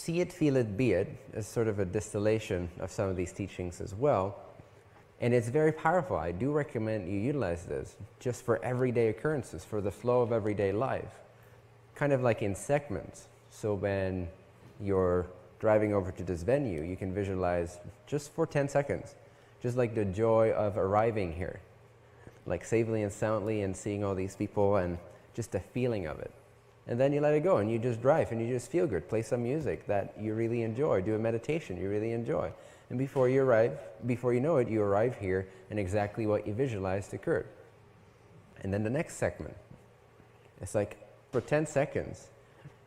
see it, feel it, be it is sort of a distillation of some of these teachings as well. And it's very powerful. I do recommend you utilize this just for everyday occurrences, for the flow of everyday life. Kind of like in segments. So when you're driving over to this venue, you can visualize just for 10 seconds, just like the joy of arriving here, like safely and soundly and seeing all these people and just the feeling of it. And then you let it go and you just drive and you just feel good. Play some music that you really enjoy. Do a meditation you really enjoy. And before you know it, you arrive here and exactly what you visualized occurred. And then the next segment, it's like for 10 seconds,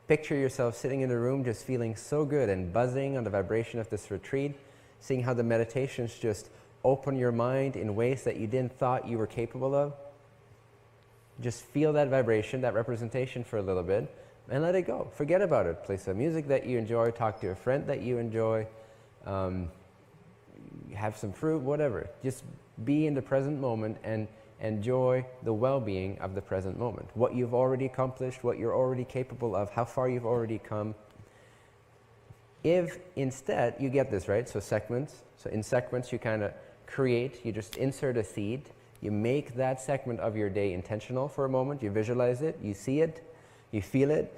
picture yourself sitting in a room just feeling so good and buzzing on the vibration of this retreat, seeing how the meditations just open your mind in ways that you didn't thought you were capable of. Just feel that vibration, that representation for a little bit, and let it go. Forget about it. Play some music that you enjoy, talk to a friend that you enjoy, have some fruit, whatever. Just be in the present moment and enjoy the well-being of the present moment. What you've already accomplished, what you're already capable of, how far you've already come. If instead you get this, right? So segments. So in segments you kind of create, you just insert a seed. You make that segment of your day intentional for a moment. You visualize it, you see it, you feel it,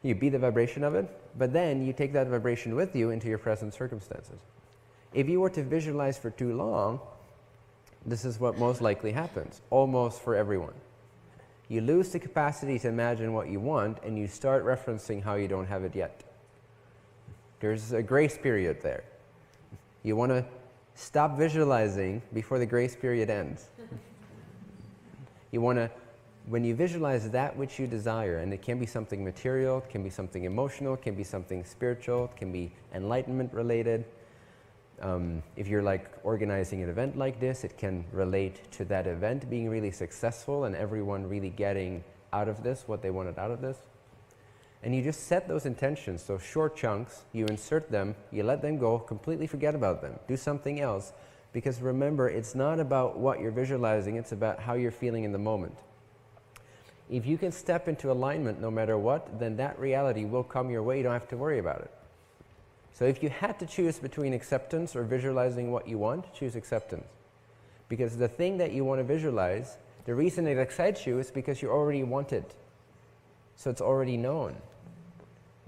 you be the vibration of it, but then you take that vibration with you into your present circumstances. If you were to visualize for too long, this is what most likely happens, almost for everyone. You lose the capacity to imagine what you want and you start referencing how you don't have it yet. There's a grace period there. You want to stop visualizing before the grace period ends. You want to, when you visualize that which you desire, and it can be something material, it can be something emotional, it can be something spiritual, it can be enlightenment related. If you're like organizing an event like this, it can relate to that event being really successful and everyone really getting out of this what they wanted out of this. And you just set those intentions, so short chunks, you insert them, you let them go, completely forget about them, do something else. Because remember, it's not about what you're visualizing, it's about how you're feeling in the moment. If you can step into alignment no matter what, then that reality will come your way, you don't have to worry about it. So if you had to choose between acceptance or visualizing what you want, choose acceptance. Because the thing that you want to visualize, the reason it excites you is because you already want it. So it's already known.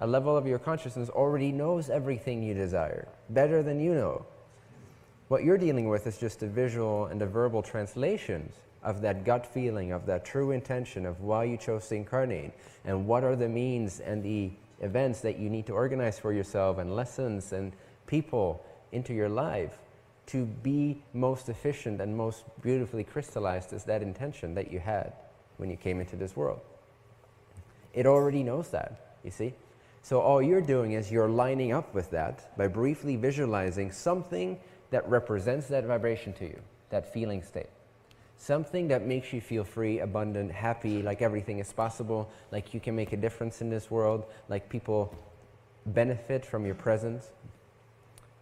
A level of your consciousness already knows everything you desire, better than you know. What you're dealing with is just the visual and the verbal translations of that gut feeling, of that true intention of why you chose to incarnate, and what are the means and the events that you need to organize for yourself, and lessons and people into your life to be most efficient and most beautifully crystallized as that intention that you had when you came into this world. It already knows that, you see? So all you're doing is you're lining up with that by briefly visualizing something that represents that vibration to you, that feeling state. Something that makes you feel free, abundant, happy, like everything is possible, like you can make a difference in this world, like people benefit from your presence.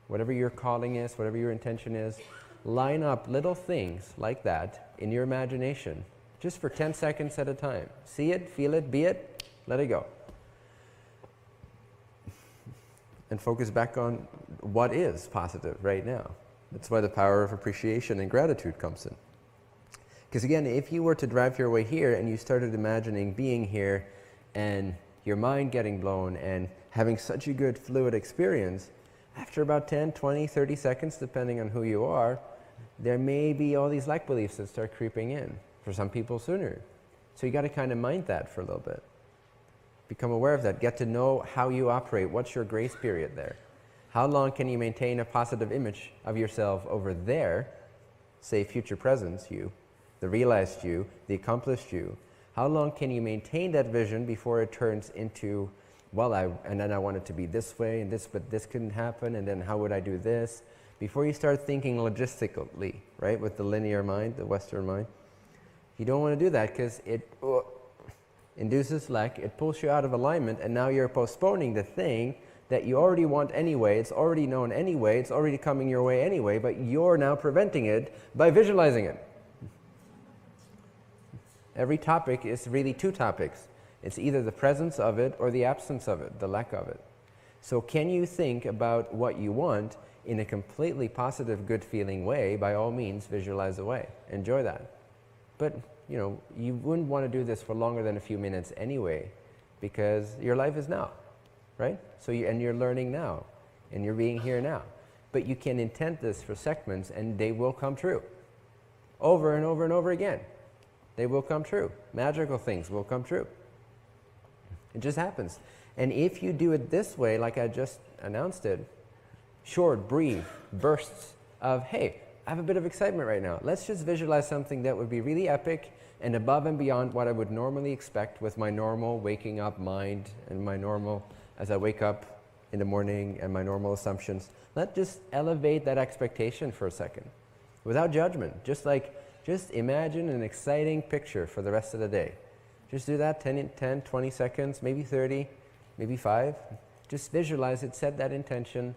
Whatever your calling is, whatever your intention is, line up little things like that in your imagination, just for 10 seconds at a time. See it, feel it, be it, let it go. And focus back on what is positive right now. That's why the power of appreciation and gratitude comes in. Because again, if you were to drive your way here and you started imagining being here and your mind getting blown and having such a good fluid experience, after about 10, 20, 30 seconds, depending on who you are, there may be all these lack beliefs that start creeping in. For some people sooner. So you got to kind of mind that for a little bit. Become aware of that. Get to know how you operate. What's your grace period there? How long can you maintain a positive image of yourself over there, say future presence you, the realized you, the accomplished you? How long can you maintain that vision before it turns into, well, and then I want it to be this way and this, but this couldn't happen, and then how would I do this? Before you start thinking logistically, right, with the linear mind, the Western mind, you don't want to do that because it induces lack, it pulls you out of alignment, and now you're postponing the thing that you already want anyway, it's already known anyway, it's already coming your way anyway, but you're now preventing it by visualizing it. Every topic is really two topics. It's either the presence of it or the absence of it, the lack of it. So can you think about what you want in a completely positive, good feeling way? By all means, visualize away. Enjoy that. But, you know, you wouldn't want to do this for longer than a few minutes anyway, because your life is now, right? So and you're learning now, and you're being here now. But you can intend this for segments, and they will come true. Over and over and over again. They will come true. Magical things will come true. It just happens. And if you do it this way, like I just announced it, short, brief bursts of, hey, I have a bit of excitement right now. Let's just visualize something that would be really epic and above and beyond what I would normally expect with my normal waking up mind and my normal, as I wake up in the morning, and my normal assumptions. Let's just elevate that expectation for a second without judgment. Just imagine an exciting picture for the rest of the day. Just do that 10, 20 seconds, maybe 30, maybe 5. Just visualize it, set that intention.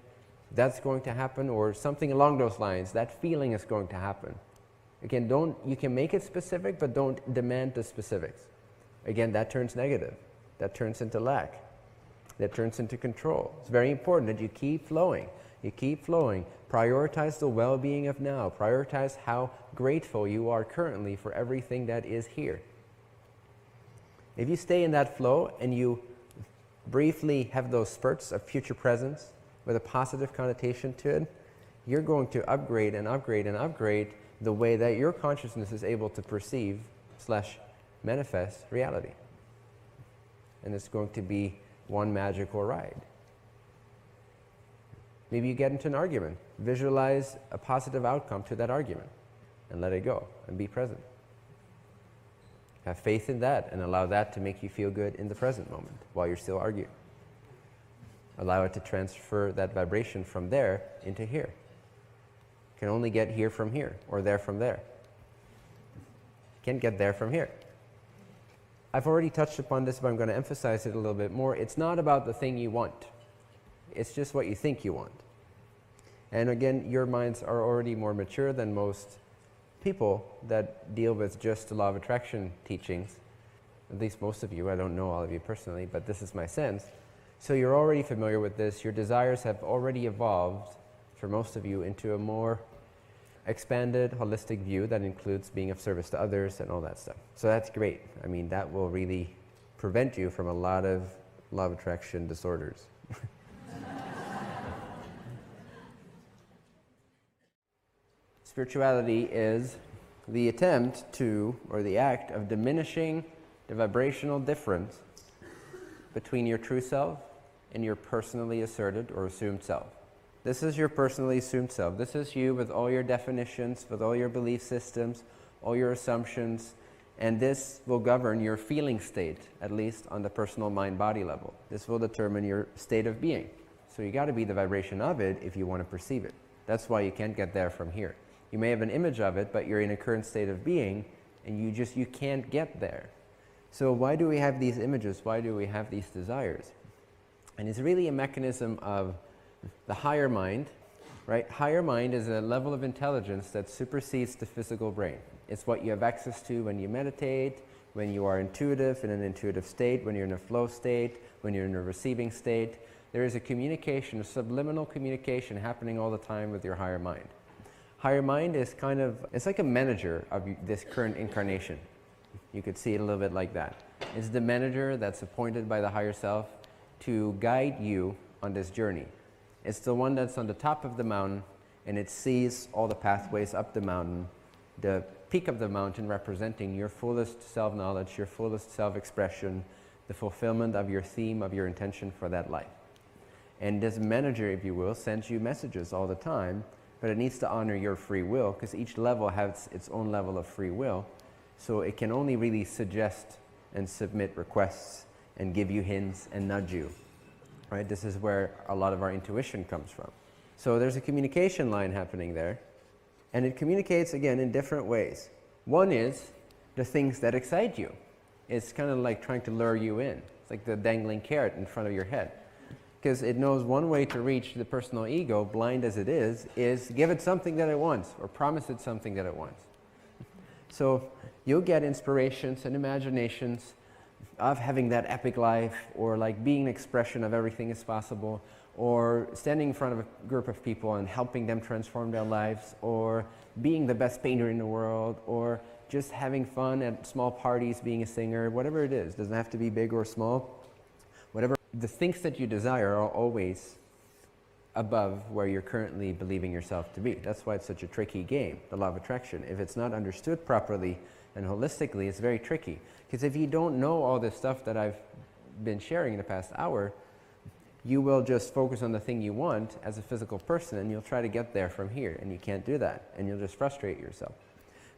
That's going to happen, or something along those lines. That feeling is going to happen. Again, you can make it specific, but don't demand the specifics. Again, that turns negative. That turns into lack. That turns into control. It's very important that you keep flowing. You keep flowing. Prioritize the well-being of now. Prioritize how grateful you are currently for everything that is here. If you stay in that flow and you briefly have those spurts of future presence with a positive connotation to it, you're going to upgrade and upgrade and upgrade the way that your consciousness is able to perceive / manifest reality. And it's going to be one magical ride. Maybe you get into an argument. Visualize a positive outcome to that argument and let it go and be present. Have faith in that and allow that to make you feel good in the present moment while you're still arguing. Allow it to transfer that vibration from there into here. You can only get here from here, or there from there. You can't get there from here. I've already touched upon this, but I'm going to emphasize it a little bit more. It's not about the thing you want. It's just what you think you want. And again, your minds are already more mature than most people that deal with just the law of attraction teachings. At least most of you. I don't know all of you personally, but this is my sense. So you're already familiar with this. Your desires have already evolved, for most of you, into a more expanded, holistic view that includes being of service to others and all that stuff. So that's great. I mean, that will really prevent you from a lot of law of attraction disorders. Spirituality is the attempt to, or the act of diminishing the vibrational difference between your true self and your personally asserted or assumed self. This is your personally assumed self. This is you with all your definitions, with all your belief systems, all your assumptions, and this will govern your feeling state, at least on the personal mind-body level. This will determine your state of being. So you got to be the vibration of it if you want to perceive it. That's why you can't get there from here. You may have an image of it, but you're in a current state of being, and you can't get there. So why do we have these images? Why do we have these desires? And it's really a mechanism of the higher mind, right? Higher mind is a level of intelligence that supersedes the physical brain. It's what you have access to when you meditate, when you are intuitive, in an intuitive state, when you're in a flow state, when you're in a receiving state. There is a communication, a subliminal communication happening all the time with your higher mind. Higher mind is it's like a manager of this current incarnation. You could see it a little bit like that. It's the manager that's appointed by the higher self to guide you on this journey. It's the one that's on the top of the mountain, and it sees all the pathways up the mountain, the peak of the mountain representing your fullest self-knowledge, your fullest self-expression, the fulfillment of your theme, of your intention for that life. And this manager, if you will, sends you messages all the time, but it needs to honor your free will, because each level has its own level of free will. So it can only really suggest and submit requests and give you hints and nudge you. Right? This is where a lot of our intuition comes from. So there's a communication line happening there, and it communicates, again, in different ways. One is the things that excite you. It's kind of like trying to lure you in. It's like the dangling carrot in front of your head. Because it knows one way to reach the personal ego, blind as it is give it something that it wants, or promise it something that it wants. So you'll get inspirations and imaginations of having that epic life, or like being an expression of everything is possible, or standing in front of a group of people and helping them transform their lives, or being the best painter in the world, or just having fun at small parties, being a singer, whatever it is. Doesn't have to be big or small. Whatever. The things that you desire are always above where you're currently believing yourself to be. That's why it's such a tricky game, the law of attraction. If it's not understood properly and holistically, it's very tricky. Because if you don't know all this stuff that I've been sharing in the past hour, you will just focus on the thing you want as a physical person, and you'll try to get there from here, and you can't do that, and you'll just frustrate yourself.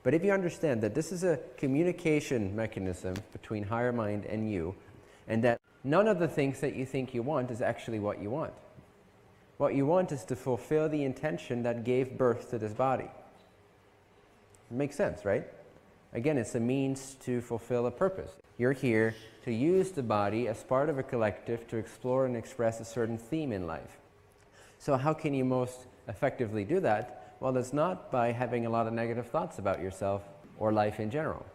But if you understand that this is a communication mechanism between higher mind and you, and that none of the things that you think you want is actually what you want. What you want is to fulfill the intention that gave birth to this body. It makes sense, right? Again, it's a means to fulfill a purpose. You're here to use the body as part of a collective to explore and express a certain theme in life. So how can you most effectively do that? Well, it's not by having a lot of negative thoughts about yourself or life in general.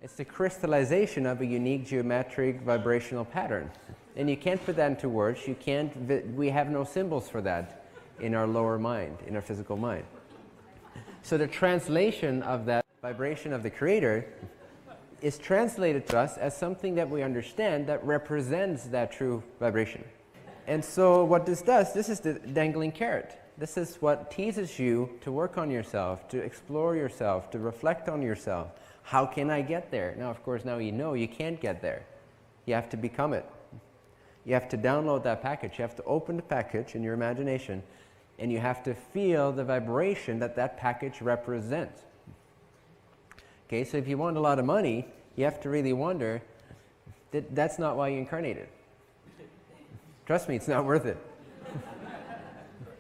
It's the crystallization of a unique geometric vibrational pattern. And you can't put that into words. You can't, we have no symbols for that in our lower mind, in our physical mind. So the translation of that vibration of the Creator is translated to us as something that we understand that represents that true vibration. And so what this does, this is the dangling carrot. This is what teases you to work on yourself, to explore yourself, to reflect on yourself. How can I get there? Now, of course, now you know you can't get there. You have to become it. You have to download that package. You have to open the package in your imagination, and you have to feel the vibration that that package represents. Okay, so if you want a lot of money, you have to really wonder that that's not why you incarnated. Trust me, it's not worth it.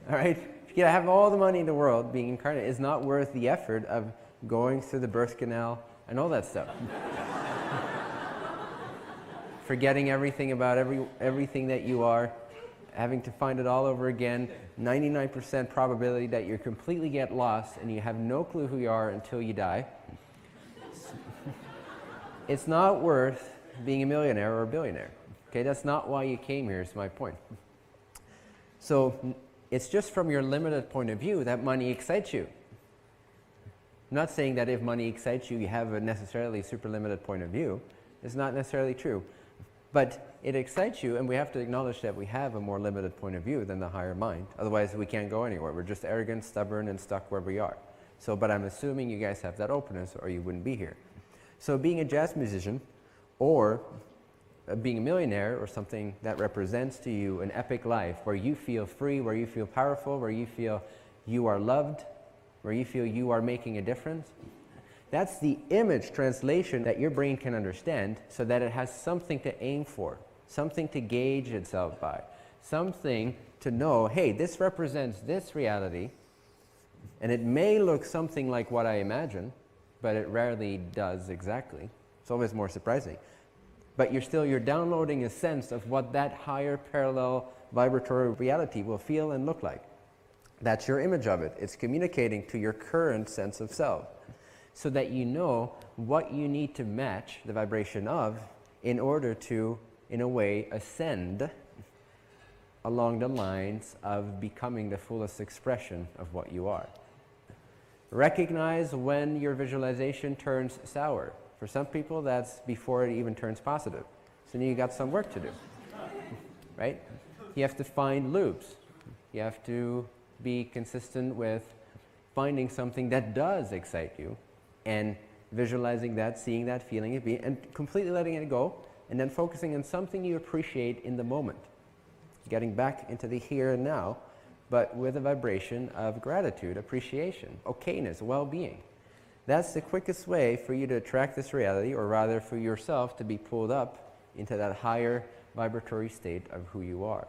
All right? If you have all the money in the world, being incarnate is not worth the effort of going through the birth canal and all that stuff. Forgetting everything about everything that you are, having to find it all over again, 99% probability that you completely get lost and you have no clue who you are until you die. It's not worth being a millionaire or a billionaire. Okay, that's not why you came here, is my point. So it's just from your limited point of view that money excites you. I'm not saying that if money excites you, you have a necessarily super limited point of view. It's not necessarily true. But it excites you, and we have to acknowledge that we have a more limited point of view than the higher mind. Otherwise, we can't go anywhere. We're just arrogant, stubborn, and stuck where we are. So, but I'm assuming you guys have that openness, or you wouldn't be here. So being a jazz musician, or being a millionaire, or something that represents to you an epic life, where you feel free, where you feel powerful, where you feel you are loved, where you feel you are making a difference, that's the image translation that your brain can understand, so that it has something to aim for, something to gauge itself by, something to know, hey, this represents this reality, and it may look something like what I imagine, but it rarely does exactly. It's always more surprising. But you're downloading a sense of what that higher parallel vibratory reality will feel and look like. That's your image of it. It's communicating to your current sense of self, so that you know what you need to match the vibration of in order to, in a way, ascend along the lines of becoming the fullest expression of what you are. Recognize when your visualization turns sour. For some people, that's before it even turns positive. So you got some work to do, right? You have to find loops. You have to be consistent with finding something that does excite you, and visualizing that, seeing that, feeling it, and completely letting it go, and then focusing on something you appreciate in the moment. Getting back into the here and now, but with a vibration of gratitude, appreciation, okayness, well-being. That's the quickest way for you to attract this reality, or rather for yourself to be pulled up into that higher vibratory state of who you are.